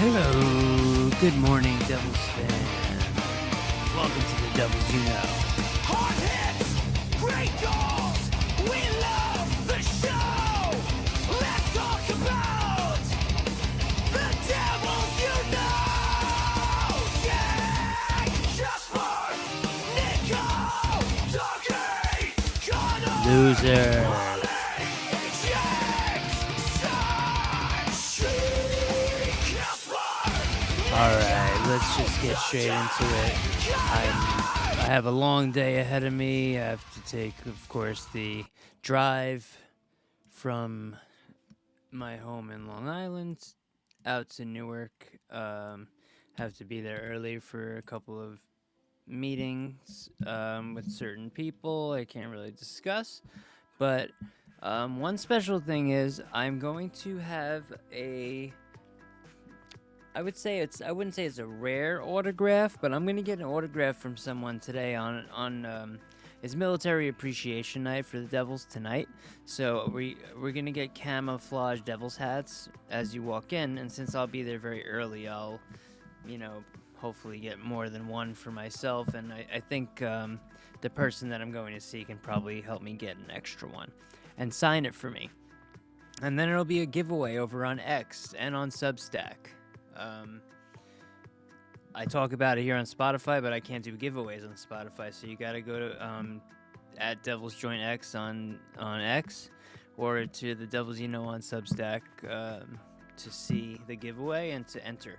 Hello, good morning, Devils fans. Welcome to the Devils You Know. Hard hits, great goals, we love the show. Let's talk about the Devils You Know. Jake, Jasper, Nico, Dougie, Connor, Loser. Alright, let's just get straight into it. I have a long day ahead of me. I have to take, of course, the drive from my home in Long Island out to Newark. Have to be there early for a couple of meetings with certain people I can't really discuss. But one special thing is I'm going to have I wouldn't say it's a rare autograph, but I'm gonna get an autograph from someone today on it's Military Appreciation Night for the Devils tonight. So we're gonna get camouflage Devils hats as you walk in, and since I'll be there very early, I'll hopefully get more than one for myself, and I think the person that I'm going to see can probably help me get an extra one and sign it for me. And then it'll be a giveaway over on X and on Substack. I talk about it here on Spotify, but I can't do giveaways on Spotify, so you gotta go to at Devils Joint X on X, or to the Devils You Know on Substack to see the giveaway and to enter.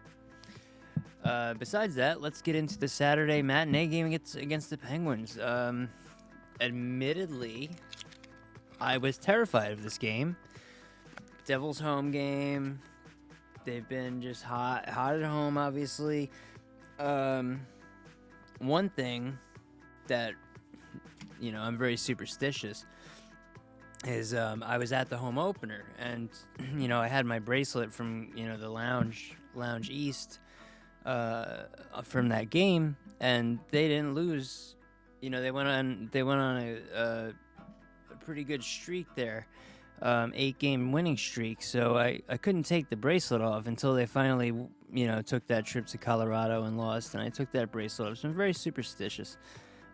Besides that, let's get into the Saturday matinee game against the Penguins. Admittedly, I was terrified of this game. Devils home game. They've been just hot at home, obviously. One thing that, I'm very superstitious is I was at the home opener, and, I had my bracelet from, the Lounge East from that game, and they didn't lose. They went on a pretty good streak there. 8-game winning streak, so I couldn't take the bracelet off until they finally, took that trip to Colorado and lost, and I took that bracelet off. So I'm very superstitious.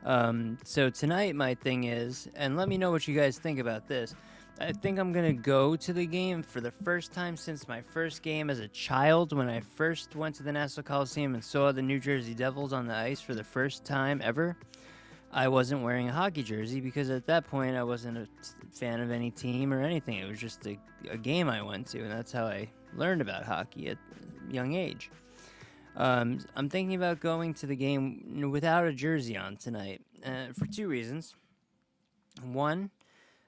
So tonight my thing is, and let me know what you guys think about this, I think I'm going to go to the game for the first time since my first game as a child, when I first went to the Nassau Coliseum and saw the New Jersey Devils on the ice for the first time ever. I wasn't wearing a hockey jersey because at that point I wasn't a fan of any team or anything. It was just a game I went to, and that's how I learned about hockey at a young age. I'm thinking about going to the game without a jersey on tonight for two reasons. One,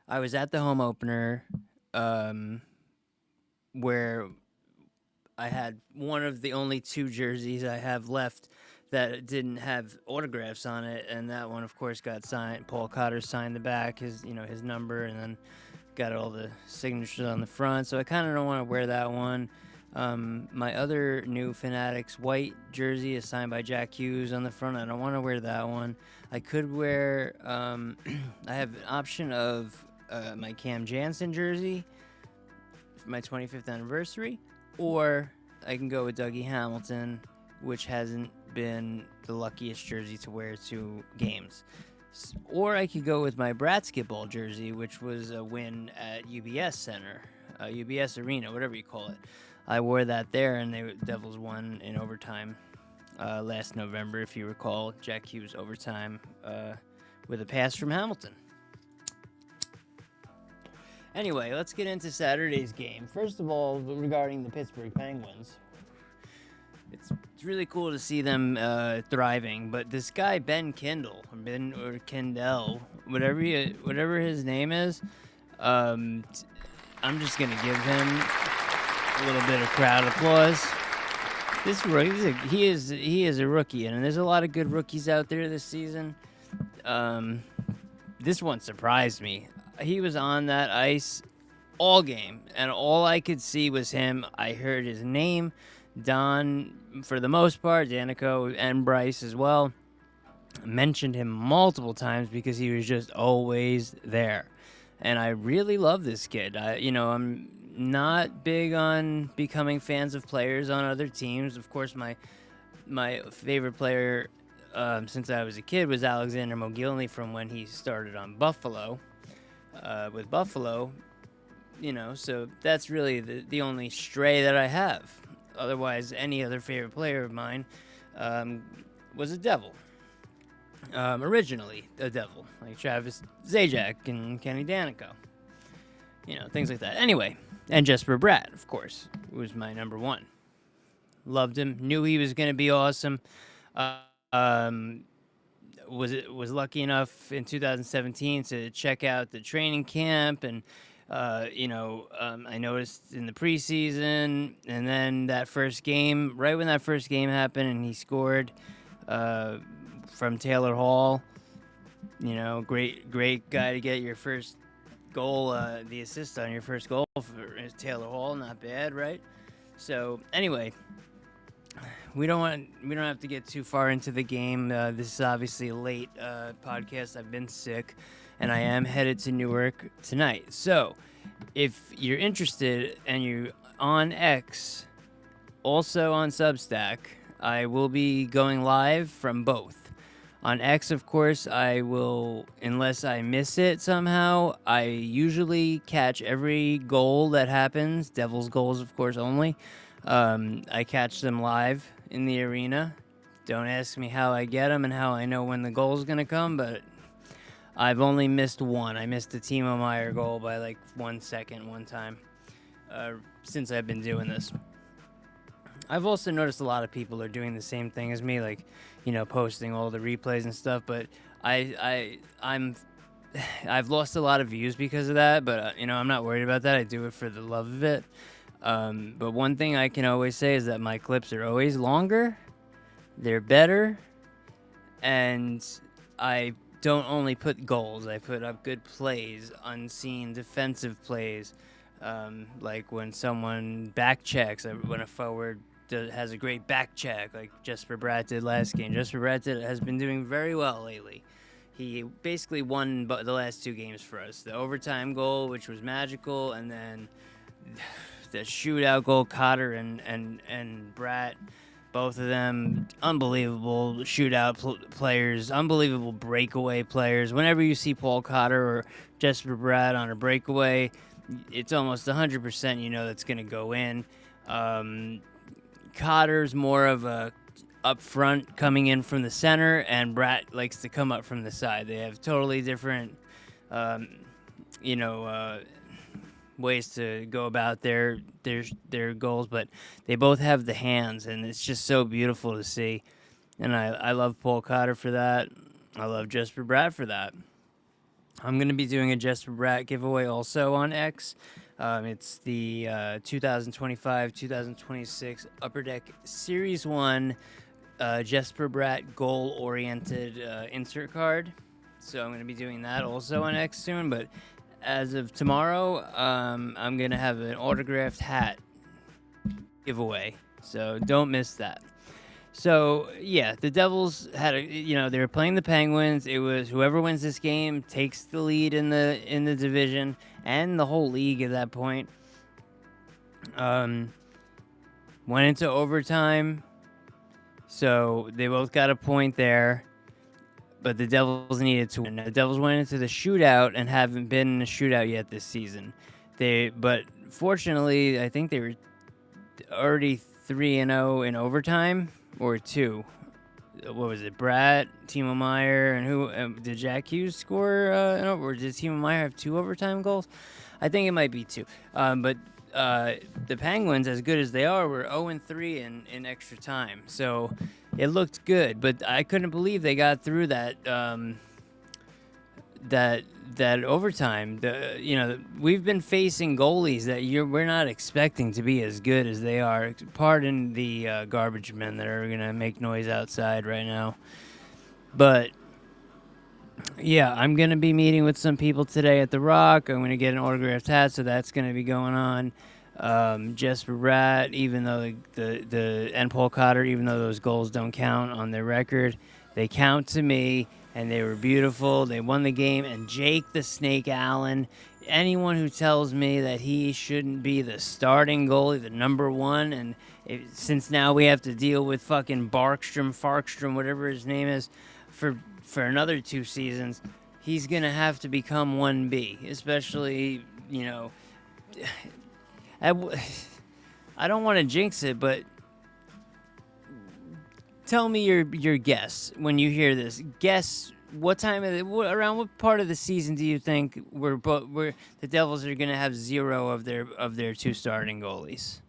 I was at the home opener where I had one of the only two jerseys I have left that didn't have autographs on it, and that one, of course, got signed. Paul Cotter signed the back, his number, and then got all the signatures on the front. So I kind of don't want to wear that one. My other new Fanatics white jersey is signed by Jack Hughes on the front. I don't want to wear that one. I could wear. I have an option of my Cam Jansen jersey for my 25th anniversary, or I can go with Dougie Hamilton, which hasn't been the luckiest jersey to wear to games. Or I could go with my Bratsketball jersey, which was a win at UBS Center, UBS Arena, whatever you call it. I wore that there, and the Devils won in overtime last November, if you recall. Jack Hughes overtime with a pass from Hamilton. Anyway, let's get into Saturday's game. First of all, regarding the Pittsburgh Penguins. It's really cool to see them thriving, but this guy Ben Kindle, or Kindle, whatever his name is, I'm just gonna give him a little bit of crowd applause. This rookie, he is a rookie, and there's a lot of good rookies out there this season. This one surprised me. He was on that ice all game, and all I could see was him. I heard his name. Don, for the most part, Danico and Bryce as well, mentioned him multiple times because he was just always there. And I really love this kid. I'm not big on becoming fans of players on other teams. Of course, my favorite player since I was a kid was Alexander Mogilny from when he started on Buffalo. With Buffalo, so that's really the only stray that I have. Otherwise, any other favorite player of mine was a Devil. Originally a Devil, like Travis Zajac and Kenny Danico. Things like that. Anyway, and Jesper Bratt, of course, was my number one. Loved him. Knew he was going to be awesome. Was lucky enough in 2017 to check out the training camp, and I noticed in the preseason, and then that first game, right when that first game happened, and he scored from Taylor Hall. Great guy to get your first goal, the assist on your first goal for Taylor Hall. Not bad, right? So anyway, we don't have to get too far into the game. This is obviously a late podcast. I've been sick, and I am headed to Newark tonight. So if you're interested and you're on X, also on Substack, I will be going live from both. On X, of course, I will, unless I miss it somehow, I usually catch every goal that happens, Devils goals, of course, only. I catch them live in the arena. Don't ask me how I get them and how I know when the goal's going to come, but I've only missed one. I missed the Timo Meier goal by like 1 second one time since I've been doing this. I've also noticed a lot of people are doing the same thing as me, like, posting all the replays and stuff, but I've lost a lot of views because of that, but, I'm not worried about that. I do it for the love of it. But one thing I can always say is that my clips are always longer, they're better, and I don't only put goals. I put up good plays, unseen defensive plays, like when someone back checks, when a forward has a great back check, like Jesper Bratt did last game. Jesper Bratt has been doing very well lately. He basically won the last two games for us. The overtime goal, which was magical, and then the shootout goal, Cotter and Bratt, both of them unbelievable shootout players, unbelievable breakaway players. Whenever you see Paul Cotter or Jesper Bratt on a breakaway, it's almost 100% that's going to go in. Cotter's more of a up front coming in from the center, and Bratt likes to come up from the side. They have totally different, ways to go about their goals, but they both have the hands, and it's just so beautiful to see. And I love Paul Cotter for that. I love Jesper Bratt for that. I'm going to be doing a Jesper Bratt giveaway also on X. It's the 2025-2026 Upper Deck Series 1 Jesper Bratt goal-oriented insert card. So I'm going to be doing that also on X soon, but as of tomorrow, I'm going to have an autographed hat giveaway, so don't miss that. So, yeah, the Devils had they were playing the Penguins. It was whoever wins this game takes the lead in the division and the whole league at that point. Went into overtime, so they both got a point there, but the Devils needed to win. The Devils went into the shootout and haven't been in a shootout yet this season. But fortunately, I think they were already 3-0 in overtime. Or 2. What was it? Bratt, Timo Meier, and who did Jack Hughes score? Or did Timo Meier have 2 overtime goals? I think it might be 2. But the Penguins, as good as they are, were 0-3 in extra time. So it looked good, but I couldn't believe they got through that that overtime. We've been facing goalies that we're not expecting to be as good as they are. Pardon the garbage men that are gonna make noise outside right now. But yeah, I'm gonna be meeting with some people today at the Rock. I'm gonna get an autographed hat, so that's gonna be going on. Jesper Bratt, even though and Paul Cotter, even though those goals don't count on their record, they count to me. and they were beautiful. They won the game, and Jake the Snake Allen, anyone who tells me that he shouldn't be the starting goalie, the number one, and since now we have to deal with fucking Farkstrom, whatever his name is, for another 2 seasons, he's going to have to become 1B, especially, you know, I don't want to jinx it, but tell me your guess when you hear this. Guess what time of around what part of the season do you think the Devils are going to have 0 of their 2 starting goalies,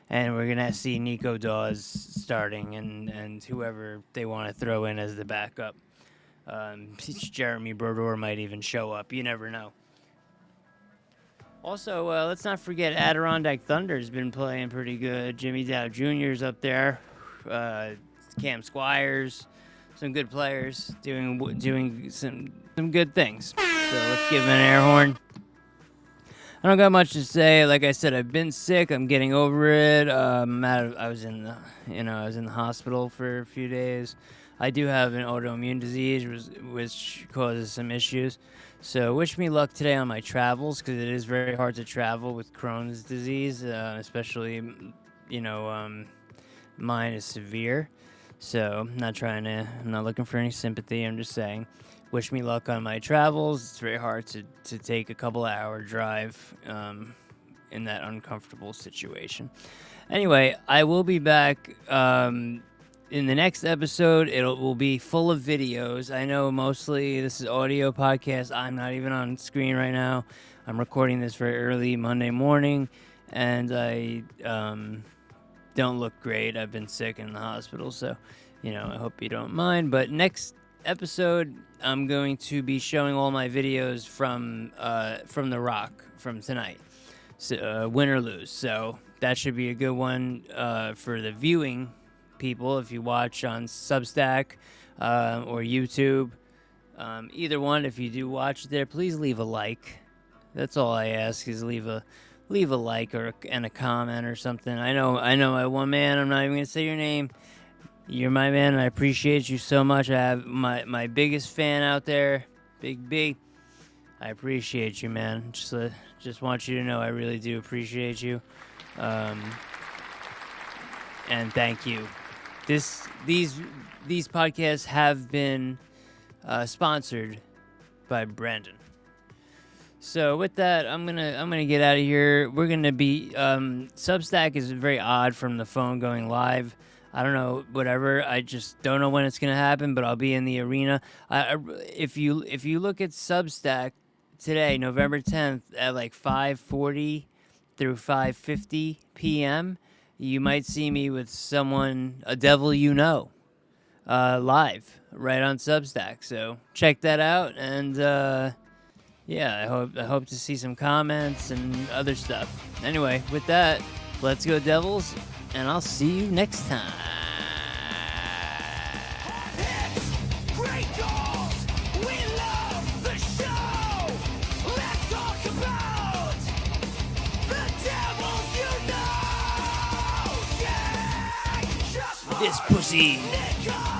and we're going to see Nico Dawes starting and whoever they want to throw in as the backup. Jeremy Brodeur might even show up. You never know. Also, let's not forget Adirondack Thunder's been playing pretty good. Jimmy Dow Jr.'s up there. Cam Squires, some good players doing some good things. So let's give him an air horn. I don't got much to say. Like I said, I've been sick. I'm getting over it. I was in the hospital for a few days. I do have an autoimmune disease, which causes some issues. So wish me luck today on my travels, because it is very hard to travel with Crohn's disease, especially, mine is severe. So I'm not looking for any sympathy. I'm just saying, wish me luck on my travels. It's very hard to take a couple-hour drive in that uncomfortable situation. Anyway, I will be back in the next episode. It will be full of videos. I know mostly this is audio podcast. I'm not even on screen right now. I'm recording this very early Monday morning, and I don't look great. I've been sick in the hospital, so I hope you don't mind. But next episode, I'm going to be showing all my videos from The Rock from tonight, so, win or lose. So that should be a good one for the viewing people. If you watch on Substack or YouTube, either one, if you do watch there, please leave a like. That's all I ask, is leave a like and a comment or something. I know my one man, I'm not even gonna say your name. You're my man, and I appreciate you so much. I have my biggest fan out there, Big B. I appreciate you, man. Just want you to know I really do appreciate you. And thank you. These podcasts have been sponsored by Brandon. So with that, I'm gonna get out of here. We're gonna be Substack is very odd from the phone going live. I don't know, whatever. I just don't know when it's gonna happen, but I'll be in the arena. If you look at Substack today, November 10th, at like 5:40 through 5:50 p.m., you might see me with someone, a devil live right on Substack. So check that out, and I hope to see some comments and other stuff. Anyway, with that, let's go Devils, and I'll see you next time. Great goals, we love the show. Let's talk about the Devils, yeah, just This pussy. Nico.